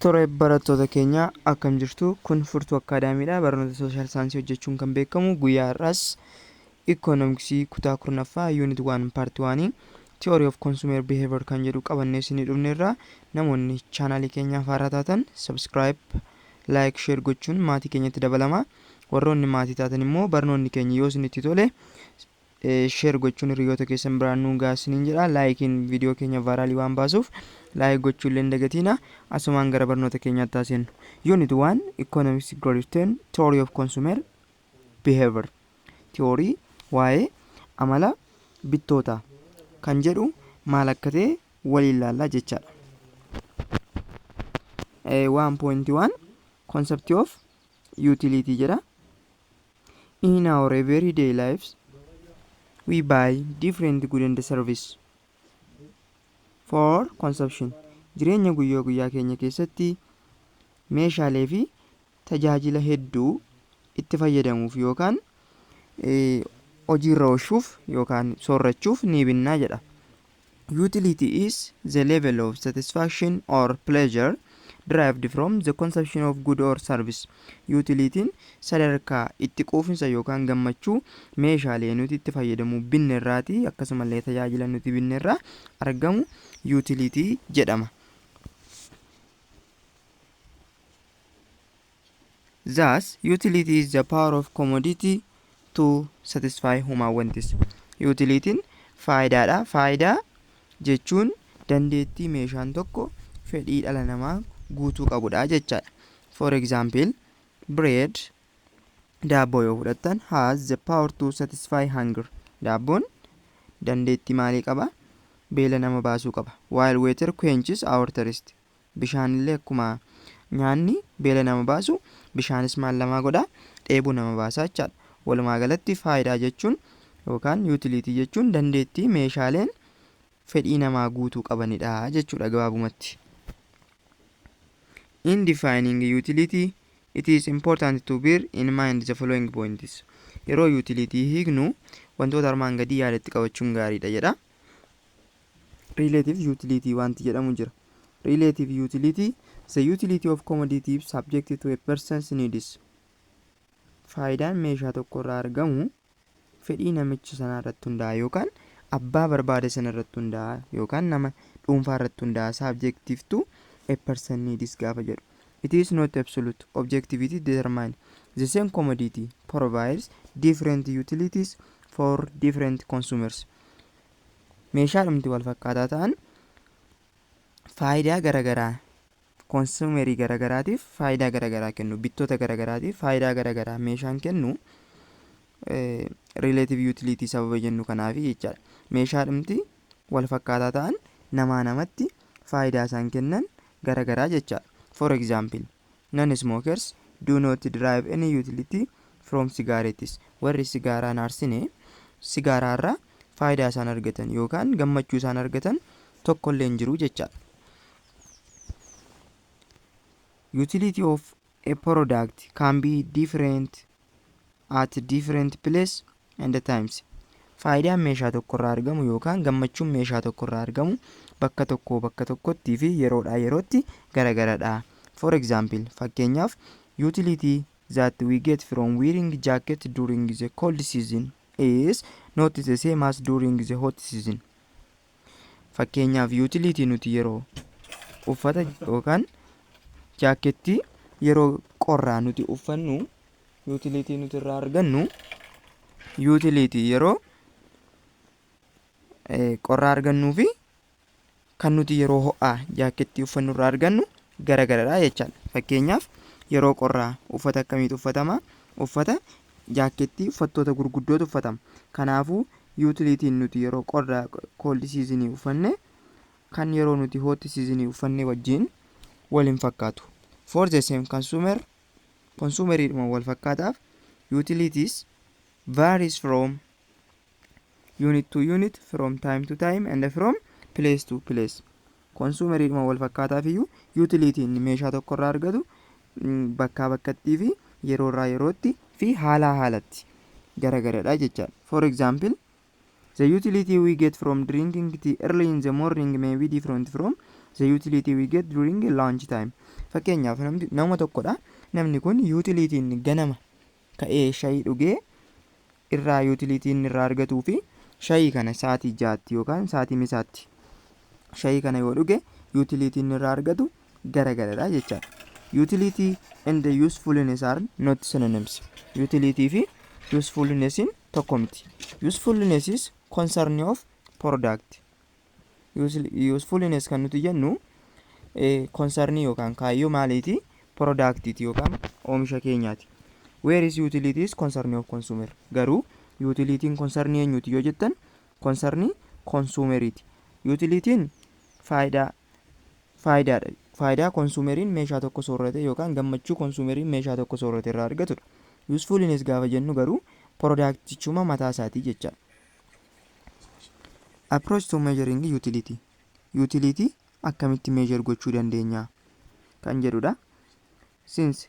Tore barattoota keenya akkam jirtu kun Furtuu Akaadaamiidha. Barnoota Sooshaal Saayinsii hojjechuun kan beekamu guyyaa har'aas Ikoonomiksii kutaa 10ffaa Yuunit 1 Paart 1 Theory of Consumer Behavior kan jedhu qabannee isinii dhufneerra. Namoonni chaanaalii keenyaaf haaraa taatan subscribe, like, share gochuun maatii keenyatti dabalama. Warroonni maatii taatan immoo barnoonni keenya yoo isinitti tole share gochuun hiriyoota keessan biraan nu gaasiniin jedha. Laayikiin viidiyoo keenya vaaraalii waan baasuuf laayik gochuun illee hin dagatina. Asumaan gara barnoota keenyaatti taasisnu. Unit 1 Economics Grade 10 Theory of Consumer Behavior. Theory waa'ee amala bittoota kan jedhu maal akka ta'e waliin ilaallaa jechaadha. 1.1 Concept of Utility jedha. In our everyday lives we buy different goods and service for consumption. Jireenya guyyaa guyyaa keenya keessatti meeshaalee fi tajaajila hedduu itti fayyadamuuf yookaan hojiirra oolchuuf yookaan soorrachuuf ni binnaa jedha. Utility is the level of satisfaction or pleasure derived from the consumption of good or service. Utilitiin sadarkaa itti quufinsa yookaan gammachuu meeshaalee nuti itti fayyadamu binneerraati akkasumallee tajaajila nuti binneerraa argamu utility jedhama. Thus, utility is the power of commodity to satisfy human wants. Utilitiin faayidaadha. Faayidaa jechuun dandeettii meeshaan tokko fedhii dhala namaa guutuu qabudha jechaadha. For example, bread daabboo yoo fudhattan has the power to satisfy hunger. Daabboon dandeettii maalii qaba? Beela nama baasuu qaba. While water quenches our thirst. Bishaanillee akkuma nyaanni beela nama baasu bishaanis maal lamaa godha? Dheebuu nama baasa jechaadha. Walumaa galatti faayidaa jechuun yookaan utility jechuun dandeettii meeshaaleen fedhii namaa guutuu qabanidha jechuudha gabaabumatti. In defining utility, it is important to bear in mind the following points. Yeroo utility hiiknu wantoota armaan gadii yaadatti qabachuun gaariidha jedha. Relative utility wanti jedhamu jira. Relative utility, the utility of commodity subject to a person's needs. Faayidaan meeshaa tokko irraa argamu fedhii namicha sanaa irratti hundaa'a yookaan abbaa barbaade sana irratti hundaa'a yookaan nama dhuunfaa irratti hundaa'a subjective to a person needs gaafa jedhu. It is not absolute. Objectivity determine the same commodity provides different utilities for different consumers. Meeshaadhumti wal fakkaataa ta'an faayidaa garagaraa konsumerii garagaraatiif faayidaa garagaraa kennu. Bittoota garagaraatiif faayidaa garagaraa meeshaan kennu relative utility sababa jennu kanaafi jechaadha. Meeshaadhumti wal fakkaataa ta'an namaa namatti faayidaa isaan kennan garagaraa jechaadha. For example, non-smokers do not derive any utility from cigarettes. Warri sigaaraa hin aarsine sigaaraa irraa faayidaa isaan argatan yookaan gammachuu isaan argatan tokkollee hin jiru jechaadha. Utility of a product can be different at different place and times. Faayidaan meeshaa tokko irraa argamu yookaan gammachuun meeshaa tokko irraa argamu bakka tokkotti fi yeroodhaa yerootti garagaradha. For example, fakkeenyaaf utility that we get from wearing jacket during the cold season is not the same as during the hot season. Fakkeenyaaf utility nuti yeroo uffata yookaan jaakettii yeroo qorraa nuti uffannu utility nuti irraa argannu utility yeroo qorraa argannuu fi kan nuti yeroo ho'aa jaakettii uffannu irraa argannu garagaradha jechaadha. Fakkeenyaaf yeroo qorraa uffata akkamiitu uffatama? Uffata jaakettii uffattoota gurguddootu uffatama. Kanaafuu utilitiin nuti yeroo qorraa cold season uffanne kan yeroo nuti hot season uffanne wajjin waliin fakkaatu. For the same consumeridhuma wal fakkaataaf utilities varies from unit to unit, from time to time and from place to place. Consumeridhuma wal fakkaataaf iyyuu utilitiin meeshaa tokko irraa argatu bakkaa bakkattii fi yeroo irraa yerootti fi haalaa haalatti garagaradha jechaadha. For example, the utility we get from drinking tea early in the morning may be different from the utility we get during lunch time. Fakkeenyaaf nama tokkodha. Namni kun yuutiliitiin ganama ka'ee shayii dhugee irraa yuutiliitiin irraa argatuu fi shayii kana sa'aatii 6tti yookaan sa'aatii misaatti shayii kana yoo dhuge yuutiliitiin irraa argatu garagaradha jechaadha. Utility and the usefulness are not synonyms. Utility fi usefulness in tokko miti. Usefulness is concern of product. Usefulness kan nuti jennu concern yookaan kaayyoo maaliiti productiti yookaan oomisha keenyaati. Where is utility is concern of consumer. Garuu utility concern eenyuti yoo jettan concern consumeriti. Utility'n faayidaa konsumeriin meeshaa tokko soorrate yookaan gammachuu konsumeriin meeshaa tokko soorrate irraa argatudha. Usefulness gaafa jennu garuu productichuma mataa isaatii jecha. Approach to measuring utility. Utility akkamitti measure gochuu dandeenya kan jedhudha. Since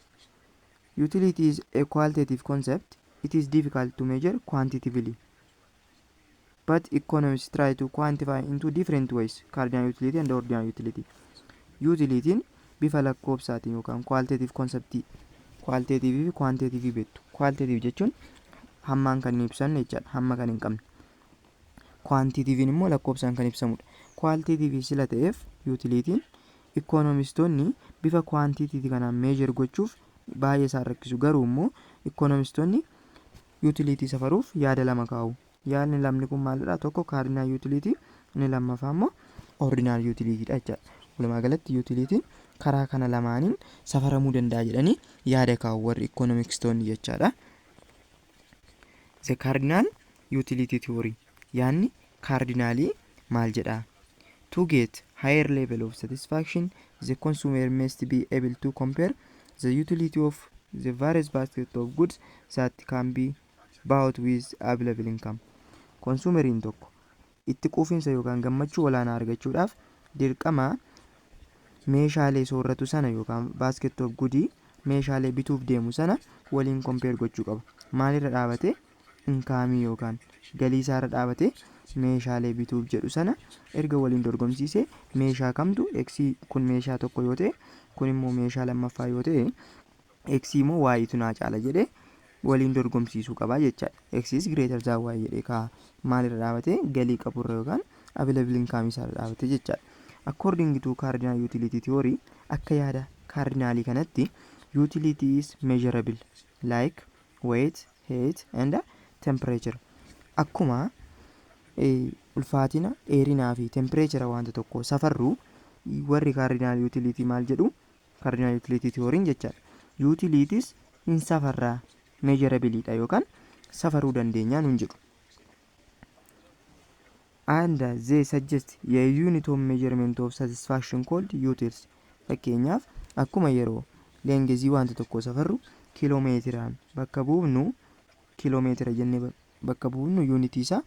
utility is a qualitative concept, it is difficult to measure quantitatively. But economists try to quantify into different ways: cardinal utility and ordinary utility. Utility'n bifa lakkoofsaatiin yookaan qualitative conceptii qualitative fi quantitative beektu. Qualitative jechuun hammaan kan ibsan jechaadha, hamma kan hin qabne. Quantitative immoo lakkoofsaan kan ibsamudha. Qualitative sila ta'eef utility'n economistoonni bifa quantitative kanaan measure gochuuf baay'ee isaan rakkisu. Garuu immoo economistoonni utility safaruuf yaada lama kaa'u. Yaadni lamni kun maalidha? Tokko cardinal utility, inni lammaffaa immoo ordinary utility dha jechaadha. Walumaa galatti utility'n karaa kana lamaaniin safaramuu danda'a jedhanii yaada kaa'u warri economistoonni jechaadha. The cardinal utility theory. Yaadni cardinalii maal jedha? To get higher level of satisfaction, the consumer must be able to compare the utility of the various basket of goods that can be bought with available income. Consumeriin tokko itti quufinsa yookaan gammachuu olaanaa argachuudhaaf dirqama meeshaalee soorratu sana yookaan basket of goodii meeshaalee bituuf deemu sana waliin compare gochuu qaba. Maalirra dhaabate? Inkaamii yookaan galii isaarra dhaabate meeshaalee bituuf jedhu sana erga waliin dorgomsiisee meeshaa kamtu x kun meeshaa tokko yoo ta'e kun immoo meeshaa lammaffaa yoo ta'e x immoo y tu naa caala jedhee waliin dorgomsiisuu qaba jechaadha. X is greater than y jedhee kaa maalirra dhaabate? Galii qaburra yookaan available income isaarra dhaabate jechaadha. According to cardinal utility theory, akka yaada cardinalii kanatti utility is measurable like weight, height and temperature. Akkuma ulfaatina, dheerinaa fi temperature wanta tokko safarru warri cardinal utility maal jedhu? Cardinal utility theory jechaadha. Utilities hin safarraa measurable dha yookaan safaruu dandeenyaa nun jedhu. And they suggest a unit of measurement of satisfaction called utils. Fakkeenyaaf akkuma yeroo leengezii wanta tokko safarru kiloomeetiraan bakka buufnu kiloomeetira jennee bakka buufnu yuunitii isaa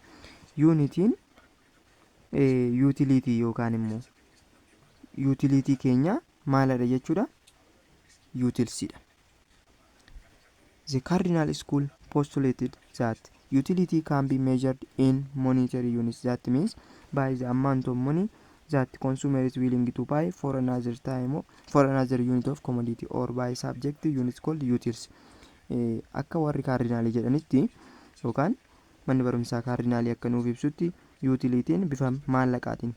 yuunitiin utility yookaan immoo utility keenya maalidha jechuudha? Utilsidha. The cardinal school postulated that utility can be measured in monetary units. That means by the amount of money that consumer is willing to buy for another unit of commodity, or by subjective units called utils. Akka warri cardinalii jedhanitti yookaan manni barumsaa cardinalii akka nuuf ibsutti utility'n bifa maallaqaatiin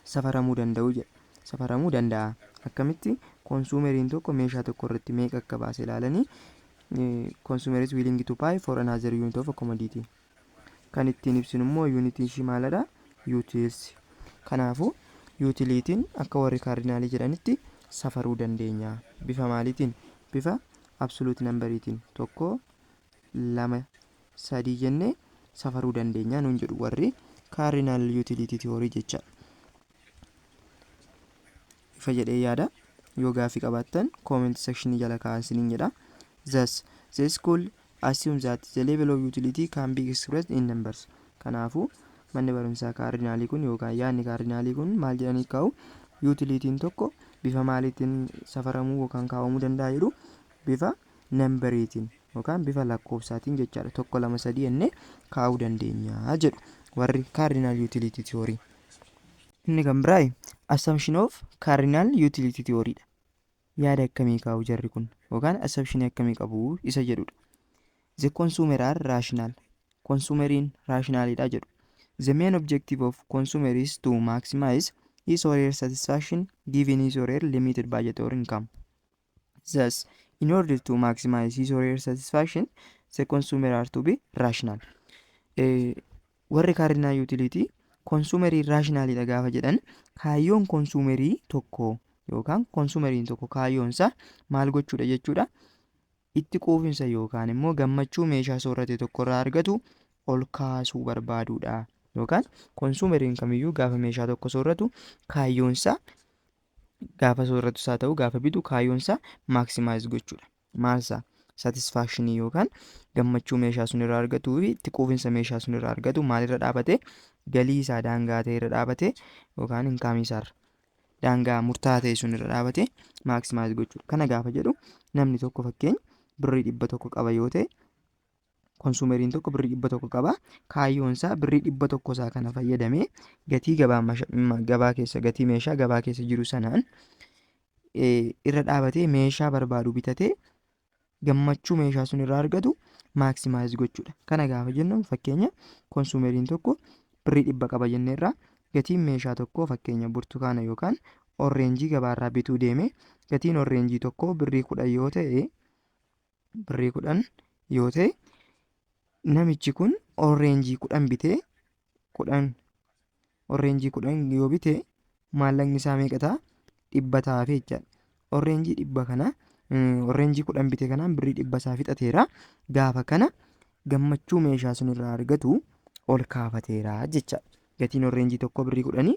safaramuu danda'u jedha. Safaramuu danda'a. Akkamitti? Consumeriin tokko meeshaa tokko irratti meeqa akka baase ilaalanii consumer is willing to buy for another unit of a commodity. Kan ittiin ibsinu immoo unity ishii maalidha? Utils. Kanaafuu utility'n akka warri cardinalii jedhanitti safaruu dandeenya. Bifa maaliitiin? Bifa absolute numberiitiin. 1, 2, 3 jennee safaruu dandeenya nuun jedhu warri cardinal utility theory jecha. Ifa jedhee yaada? Yoo gaaffii qabaattan comment section jala kaa'aa jedha. Thus, the school assumes that the level of utility can be expressed in numbers. Kanaafuu manni barumsaa cardinalii kun yookaan yaadni cardinalii kun maal jedhanii kaa'u? Utility'n tokko bifa maaliitiin safaramuu yookaan kaa'amuu danda'a jedhu? Bifa numberiitiin yookaan bifa lakkoofsaatiin jechaadha. 1, 2, 3 jennee kaa'uu dandeenya jedhu warri cardinal utility theory. Inni kan biraa assumption of cardinal utility theory dha. yaada akkamii kaa'u jarri kun yookaan assumption akkamii qabu isa jedhudha. The consumer are rational. Consumeriin rationalidha jedhu. The main objective of consumer is to maximize his or her satisfaction given his or her limited budget or income. Thus, in order to maximize his or her satisfaction, the consumer are to be rational. Warri cardinal utility consumerii rationalidha gaafa jedhan kaayyoon consumerii tokko yookaan consumeriin tokko kaayyoonsa maal gochuudha jechuudha. Itti quufinsa yookaan immoo gammachuu meeshaa soorrate tokkorraa argatu ol kaasuu barbaaduudha. Yookaan consumeriin kamiyyuu gaafa meeshaa tokko soorratu kaayyoonsa gaafa soorratu isaa ta'u gaafa bitu kaayyoonsa maximize gochuudha. Maalsaa satisfaction yookaan gammachuu meeshaa sun irraa argatuu fi itti quufinsa meeshaa sun irraa argatu maalirra dhaabate galii isaa daangaa ta'e irra dhaabate yookaan inkaamii isaarra daangaa murtaa'aa ta'e sun irra dhaabate maximize gochuudha. Kana gaafa jedhu namni tokko fakkeenya birrii 100 qaba yoo ta'e konsumeriin tokko birrii 100 qaba. Kaayyoonsaa birrii 100 isaa kana fayyadamee gatii gabaa keessa gatii meeshaa gabaa keessa jiru sanaan irra dhaabatee meeshaa barbaadu bitatee gammachuu meeshaa sun irraa argatu maximize gochuudha. Kana gaafa jennu fakkeenya konsumeriin tokko birrii 100 qaba jenneerraa gatiin meeshaa tokko fakkeenya burtukaana yookaan orreenjii gabaarraa bituu deeme gatiin orreenjii tokko birrii 10 yoo ta'e namichi kun orreenjii 10 bitee 10 orreenjii 10 yoo bite maallaqni isaa meeqa ta'a? 100 ta'a jechuudha. Orreenjii 100 kana orreenjii 10 bite kanaan birrii 100 isaa fixateera. Gaafa kana gammachuu meeshaa sun irraa argatu ol kaafateera jecha. Gatiin orreenjii tokko birrii 10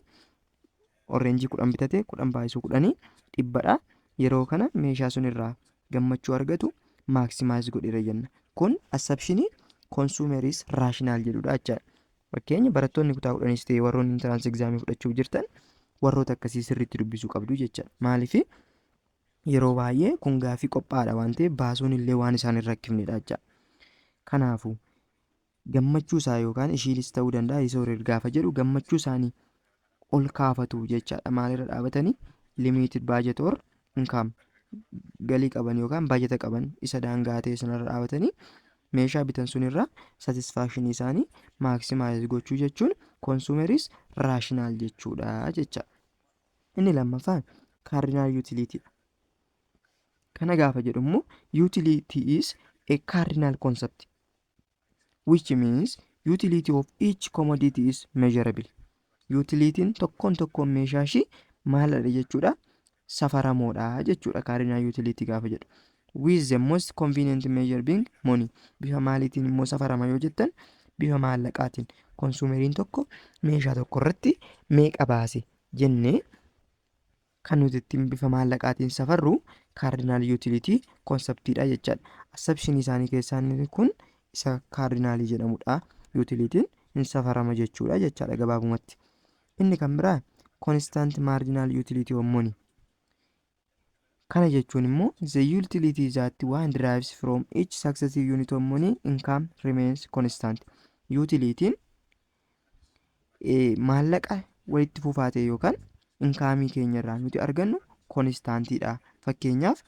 orreenjii 10 bitate 10 baay'isuu 10 100dha. Yeroo kana meeshaa sun irraa gammachuu argatu maximize godheera jenna. Kun assumption consumer is rational jedhudha jechaadha. Fakkeenya barattoonni kutaa 10 ta'e warroonni entrance exam fudhachuuf jirtan warroota akkasii sirriitti dubbisuu qabdu jechaadha. Maaliif yeroo baay'ee kun gaafii qophaadha waan ta'eef baasuun illee waan isaan hin rakkifnedha jechaadha. Kanaafuu gammachuu isaa yookaan ishiinis ta'uu danda'a isa horii gaafa jedhu gammachuu isaanii ol kaafatu jechaadha. Maalirra dhaabatanii limited budget or income galii qaban yookaan baajata qaban isa daangaa ta'e sanarra dhaabatanii meeshaa bitan sunirraa satisfaction isaanii maximize gochuu jechuun consumeris rational jechuudha jecha. Inni lammaffaan cardinal utility. Kana gaafa jedhu immoo utility is a cardinal concept which means utility of each commodity is measurable. Utilitiin tokkoon meeshaa ishii maalidha jechuudha? Safaramoodha jechuudha cardinal utility gaafa jedhu. With the most convenient measure being money. Bifa maaliitiin immoo safarama yoo jettan bifa maallaqaatiin. Konsumeriin tokko meeshaa tokko irratti meeqa baase jennee kan nuti ittiin bifa maallaqaatiin safarru cardinal utility conceptidha jechaadha. Assumption isaanii keessaa kun isa cardinal jedhamudha. Utilitiin hin safarama jechuudha jechaadha gabaabumatti. Inni kan biraa constant marginal utility of money. Kana jechuun immoo the utility that one derives from each successive unit of money income remains constant. Utilitiin maallaqa walitti fufaate yookaan inkaamii keenya irraa nuti argannu konstaantiidha. Fakkeenyaaf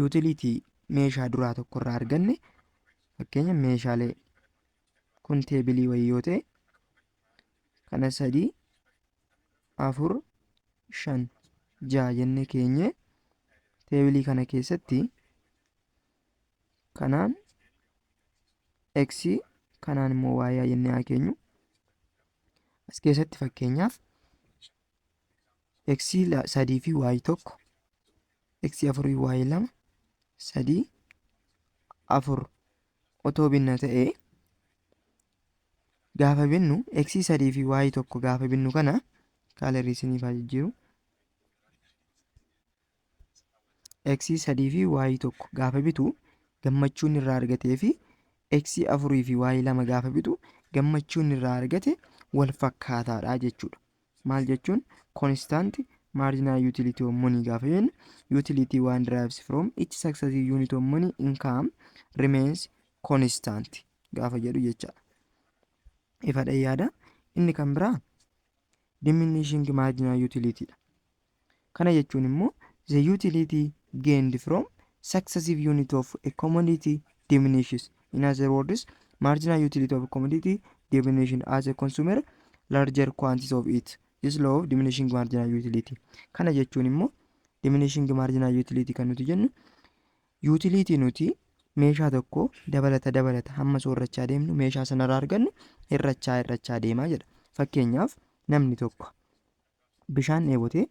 utility meeshaa duraa tokko irraa arganne fakkeenya meeshaalee kun teebilii wayii yoo ta'e kana 3 4 5 6 jennee keenye teebilii kana keessatti kanaan x kanaan immoo y jennee haa keenyu. As keessatti fakkeenyaaf x 3 fi y 1 x 4 fi y 2 3 4 otoo binna ta'e gaafa binnu x 3 fi y 1 gaafa binnu kana kaalarii isiniif haa jijjiiru. x 3 fi y 1 gaafa bitu gammachuun irraa argatee fi x 4 fi y 2 gaafa bitu gammachuun irraa argate wal fakkaataadha jechuudha. Maal jechuun constant marginal utility of money gaafa jennu utility one derives from each successive unit of money income remains constant gaafa jedhu jechaadha. Ifadha yaada. Inni kan biraa diminishing marginal utility dha. Kana jechuun immoo the utility gained from successive unit of a commodity diminishes. In other words, marginal utility of a commodity diminishes as a consumer larger quantities of it. This law of diminishing marginal utility. Kana jechuun immoo diminishing marginal utility kan nuti jennu utility nuti meeshaa tokko dabalata hamma soorrachaa deemnu meeshaa sanarraa argannu hirrachaa deemaa jedha. Fakkeenyaaf namni tokko bishaan dheebotee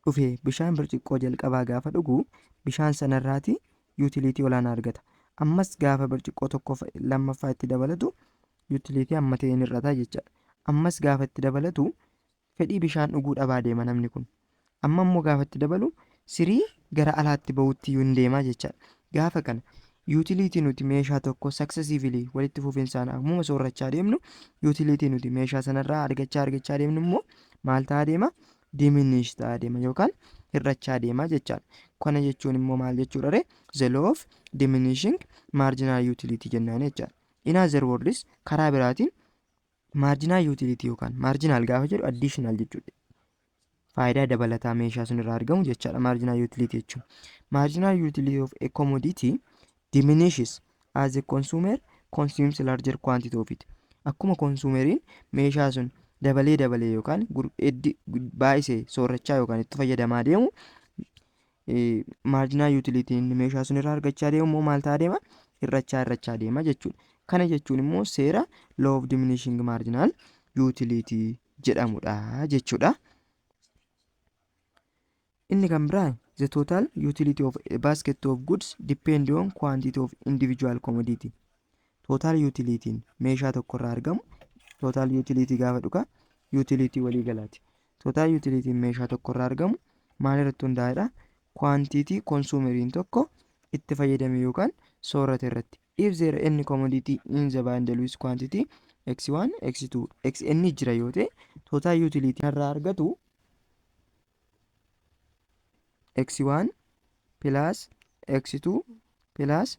dhufee bishaan birciqqoo jalqabaa gaafa dhugu bishaan sanarraati utility olaanaa argata. Ammas gaafa birciqqoo tokko lammaffaa itti dabalatu utility amma ta'een hir'ata jechaadha. Ammas gaafa itti dabalatu fedhii bishaan dhuguu dhabaa deema namni kun. Amma immoo gaafa itti dabalu sirii gara alaatti bahutti hin deemaa jechaadha. Gaafa kana utility nuti meeshaa tokko successively walitti fufinsaan akkuma soorrachaa deemnu utility nuti meeshaa sanarraa argachaa deemnu immoo maal ta'aa deema? Diminish ta'aa deema yookaan hirrachaa deema jechaadha. Kana jechuun immoo maal jechuudha ree? The law of diminishing marginal utility jennaan jechaadha. In other words, karaa biraatiin marginal utility yookaan marginal gaafa jedhu additional jechuudha. Faayidaa dabalataa meeshaa sunirraa argamu jechaadha marginal utility jechuun. Marginal utility of a commodity diminishes as a consumer consumes larger quantity of it. Akkuma consumeriin meeshaa sun dabalee yookaan baay'isee soorrachaa yookaan itti fayyadamaa deemu marginal utility meeshaa sun irraa argachaa deemu immoo maal ta'aa deema? Hirrachaa deema jechuudha. Kana jechuun immoo seera law of diminishing marginal utility jedhamudha jechuudha. Inni kan biraa the total utility of a basket of goods depend on quantity of individual commodity. Total utility meeshaa tokkorraa argamu total utility gaafa dhugaa utility walii galaati. Total utility meeshaa tokkorraa argamu maal irratti hundaa'edha? Quantity consumeriin tokko itti fayyadame yookaan soorrate irratti. If there any commodity in the bundle with quantity x1 x2 xn jira yoo ta'e total utility irraa argatu x1 plus x2 plus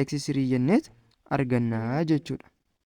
x3 jenneet argannaa jechuudha.